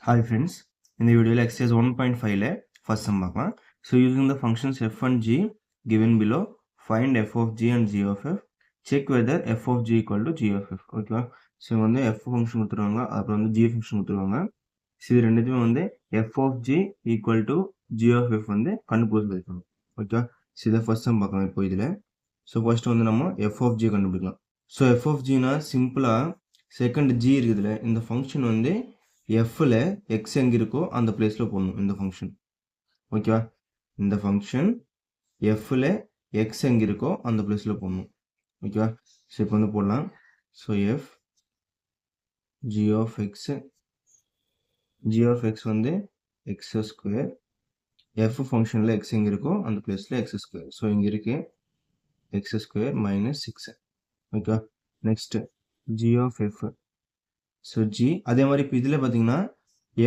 Hi friends, in the video exercise 1.5 first sum பார்க்கலாம். So using the functions f and g given below, find f of g and g of f. Check whether f of g equal to g of f. ஓகேவா? So வந்து f function கொடுத்துருவாங்க, அப்புறம் வந்து g function கொடுத்துருவாங்க. So இது ரெண்டுத்தையும் வந்து f of g equal to g of f வந்து கண்டுபிடிச்சு வைக்கணும். ஓகேவா? ஸோ இதை ஃபர்ஸ்ட் சம் பார்க்கலாம் இப்போ இதில். ஸோ ஃபர்ஸ்ட் வந்து நம்ம f of g கண்டுபிடிக்கலாம். ஸோ f of gனா சிம்பிளாக செகண்ட் g இருக்குதுல, இந்த ஃபங்க்ஷன் வந்து fல x எங்க இருக்கோ அந்த பிளேஸ்ல போடணும் இந்த ஃபங்க்ஷன். ஓகேவா? இந்த ஃபங்க்ஷன் fல x எங்க இருக்கோ அந்த பிளேஸ்ல போடணும். ஓகேவா? ஸோ இப்போ வந்து போடலாம். So f g of x வந்து x ஸ்கொயர், f ஃபங்க்ஷன்ல x எங்க இருக்கோ அந்த பிளேஸ்ல x ஸ்கொயர். ஸோ இங்க இருக்கு x ஸ்கொயர் மைனஸ் 6. ஓகேவா? Next g of f. So g அதே மாதிரி இப்போ இதில் பார்த்தீங்கன்னா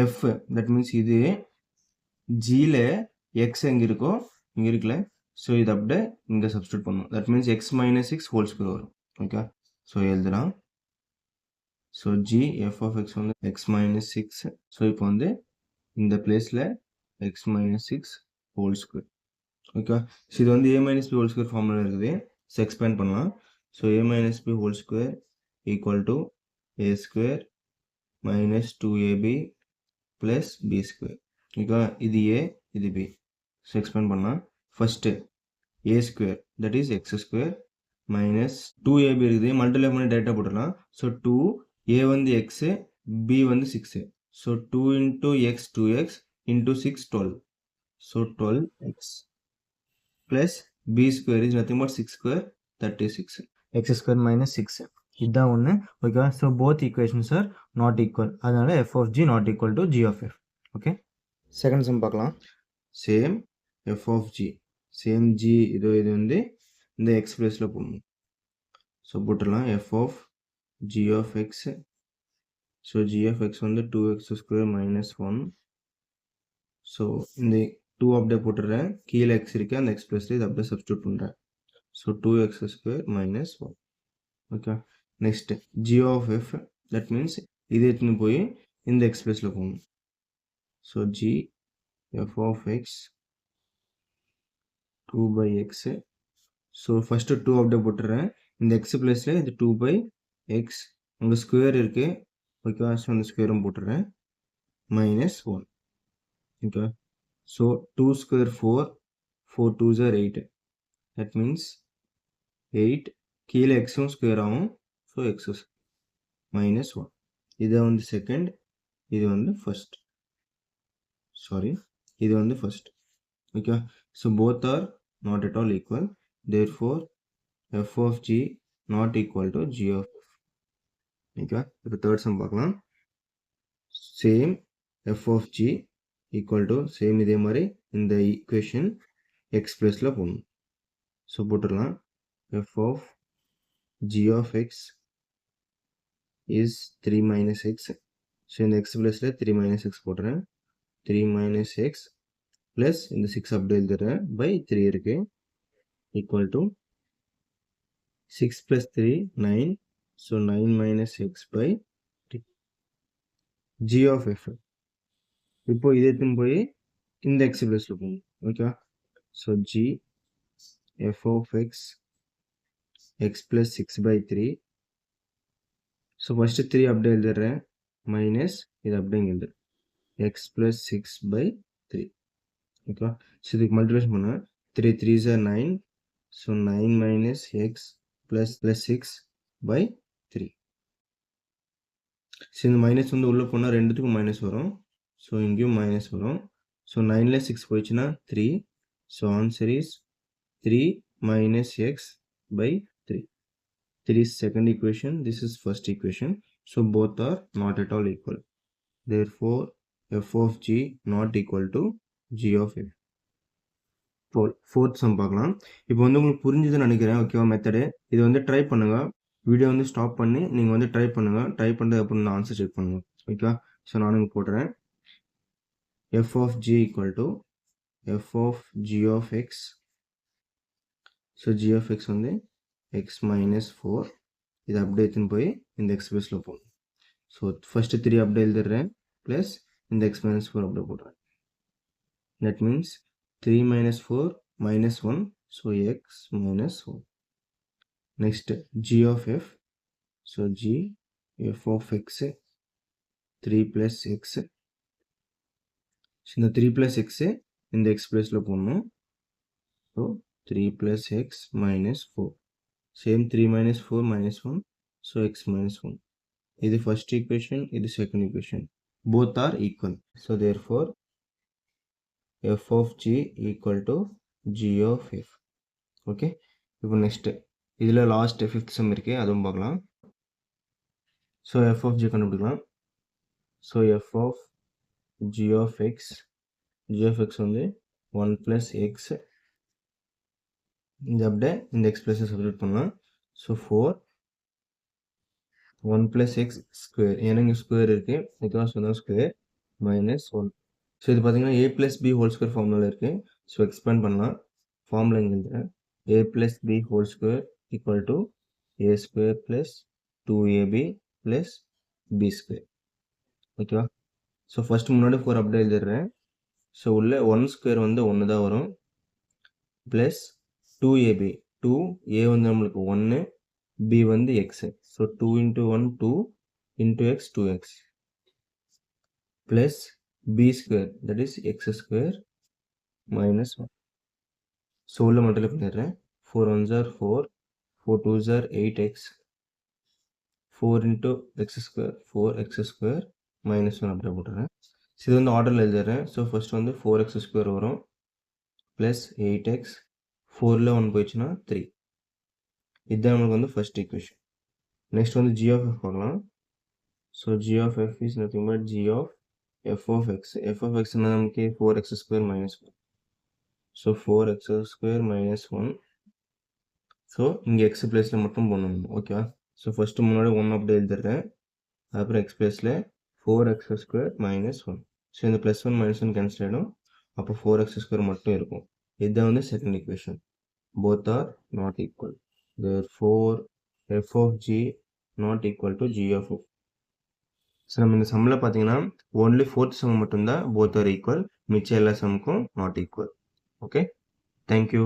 f தட் மீன்ஸ் இது gல x எங்கே இருக்கோ இங்கே இருக்குல்ல, ஸோ இது அப்படியே இங்கே சப்ஸ்டியூட் பண்ணணும். That means x minus 6 whole square வரும். ஓகே, ஸோ எழுதலாம். So g f of x வந்து x மைனஸ் 6. ஸோ இப்போ வந்து இந்த பிளேஸில் x minus 6 whole square. Okay, so இது வந்து a minus b whole square formula இருக்குது. ஸோ எக்ஸ்பேண்ட் பண்ணலாம். So a minus b whole square equal to a square minus 2ab plus b square. ஓகேவா? இது a, இது b. ஸோ எக்ஸ்பேண்ட் பண்ணலாம். First a square that is x square minus 2ab இருக்குது, multiply பண்ணி டேரெக்டாக போட்டுடலாம். So 2 a வந்து x, b வந்து 6. So 2 into x 2x into 6 12. So 12x plus b square is nothing but 6 square 36. X square minus 6 இதுதான் ஒன்று. ஓகேவா? So both equations are not equal, அதனால f of g not equal to g of f. Okay, second sum பார்க்கலாம். Same F of G, same G இது வந்து இந்த X பிளேஸில் போடணும். ஸோ போட்டுடலாம் F of G of X. So G of X வந்து 2x square minus 1. So இந்த 2 அப்படியே போட்டுடுறேன், கீழே எக்ஸ் இருக்கு, அந்த எக்ஸ் பிளேஸில் இது அப்படியே சப்ஸ்டியூட் பண்ணுறேன். So 2x square minus 1. Okay, next G of F that means இது எடுத்துன்னு போய் இந்த எக்ஸ் பிளேஸில் போகணும். So G F of X 2 by x. ஸோ ஃபஸ்ட்டு 2 அப்படியே போட்டுறேன், இந்த எக்ஸ் பிளேஸில் இது 2 by x, உங்கள் ஸ்கொயர் இருக்குது. ஓகேவா? ஸோ அந்த ஸ்கொயரும் போட்டுறேன் minus 1. Okay, so 2 square 4, 4 2s are 8. That means 8, கீழே எக்ஸும் ஸ்கொயர் ஆகும். ஸோ எக்ஸஸ் மைனஸ் 1. இதை வந்து செகண்ட், இது வந்து ஃபர்ஸ்ட். சாரி, இது வந்து first. Okay, so both are not at all equal, therefore f of g not equal to g of f. Okay, இப்போ தேர்ட் சம் பார்க்கலாம். Same f of g equal to same இதே மாதிரி இந்த equation X பிளேஸில் போடணும். So போட்டுடலாம் f of g of x is 3 minus x. So இந்த X பிளேஸில் 3 minus x போட்டுறேன். 3 minus x ப்ளஸ் இந்த 6 அப்படியே எழுதுறேன் பை 3 இருக்கு, equal to 6 + 3 9. So 9 minus x by 3. g of f. இப்போ இது எடுத்துன்னு போய் இந்த எக்ஸ் பிளேஸில் போகணும். ஓகேவா? So g f of x x + 6 by 3. So first 3 அப்படியே எழுதுறேன், மைனஸ் இது அப்படியே இங்கே எழுதுறேன் x + 6 by 3. ஓகேவா? ஸோ இதுக்கு மல்டிப்ளேஷன் பண்ணேன், 3 3s are 9. So 9 minus x + 6 by 3. So இந்த மைனஸ் வந்து உள்ளே போனால் ரெண்டுத்துக்கும் மைனஸ் வரும். ஸோ இங்கேயும் மைனஸ் வரும். ஸோ 9ல் 6 போயிடுச்சுன்னா 3. So answer is 3 minus x by 3. 3 is second equation, this is first equation. So both are not at all equal. Therefore f of g not equal to g of f. Fourth some பார்க்கலாம். இப்போ வந்து உங்களுக்கு புரிஞ்சுதுன்னு நினைக்கிறேன். ஓகேவா? Method இது வந்து try பண்ணுங்கள். Video வந்து ஸ்டாப் பண்ணி நீங்கள் வந்து ட்ரை பண்ணுங்கள். ட்ரை பண்ணுறது அப்புறம் நான் ஆன்சர் செக் பண்ணுங்கள். ஓகேவா? ஸோ நானும் இங்கே போட்டுறேன். f of g equal to f of g of x. So g of x வந்து x minus 4. இது அப்படியே எடுத்துன்னு போய் இந்த எக்ஸ் பிளேஸில் போகணும். ஸோ ஃபஸ்ட்டு 3 அப்படியே எழுதுறேன், ப்ளஸ் இந்த x minus 4 அப்படியே போடுறேன். That means 3 minus 4 minus 1. So x minus 1. Next g of f. So g f of x 3 plus x. So இந்த 3 plus x இந்த x placeல போடணும். So 3 plus x minus 4. Same 3 minus 4 minus 1. So x minus 1. This is first equation, this is second equation. Both are equal. So therefore f of g equal to g of f. Okay. இப்போ next இதில் last fifth sum இருக்கு, அதுவும் பார்க்கலாம். So F of G கண்டுபிடிக்கலாம். So F of G of X வந்து 1 + x. இந்த அப்படியே இந்த எக்ஸ்பிரஷன் சப்ஸ்டிட்யூட் பண்ணலாம். ஸோ 4 1 + x ஸ்கொயர், ஏன்னா இங்கே ஸ்கொயர் இருக்கு, பிகாஸ் வந்து ஸ்கொயர் -1. ஸோ இது பார்த்தீங்கன்னா a + b whole square formula இருக்கு. ஸோ எக்ஸ்பேண்ட் பண்ணலாம். ஃபார்முலா இங்கே எழுதுறேன். a + b whole square equal to a square + 2ab + b square. ஓகேவா? ஸோ ஃபர்ஸ்ட் முன்னாடி 4 அப்படியே எழுதிடுறேன். ஸோ உள்ள 1 ஸ்கொயர் வந்து 1 தான் வரும், ப்ளஸ் 2ab. 2a வந்து நம்மளுக்கு 1, b வந்து x. So 2 × 1 2 × x 2x plus b square, that is x square -1. So உள்ள மல்டிப்ளை பண்ணிடுறேன். 4 1s are 4, 4 2s are 8x, 4 × x square 4x square -1 அப்படியே போட்டுறேன். ஸோ இது வந்து ஆர்டரில் எழுதிடுறேன். ஸோ ஃபர்ஸ்ட் வந்து 4x ஸ்கொயர் வரும் ப்ளஸ் 8x, 4ல் 1 போயிடுச்சுன்னா 3. இதுதான் நம்மளுக்கு வந்து ஃபர்ஸ்ட் ஈக்குவேஷன். நெக்ஸ்ட் வந்து g of f பார்க்கலாம். So g of f is nothing but g of f of x. f of x நமக்கு 4x square -1. So 4x square -1. So இங்கே x பிளேஸில் மட்டும் போடணும். ஓகேவா? ஸோ ஃபர்ஸ்ட்டு முன்னாடி 1 அப்படியே எழுதிடுறேன். அப்புறம் x பிளேஸில் 4x ஸ்கொயர் -1. ஸோ இந்த +1 -1 கேன்சல் ஆகிடும். அப்போ 4x ஸ்கொயர் மட்டும் இருக்கும். இதுதான் வந்து second equation. Both are not equal. therefore f of g not equal to g of f. So நம்ம இந்த சம்மில் பார்த்தீங்கன்னா ஓன்லி ஃபோர்த் சம் மட்டும்தான் போத் ஆர் ஈக்குவல், மிச்சம் எல்லா சம்முக்கும் நாட் ஈக்குவல். Okay, thank you.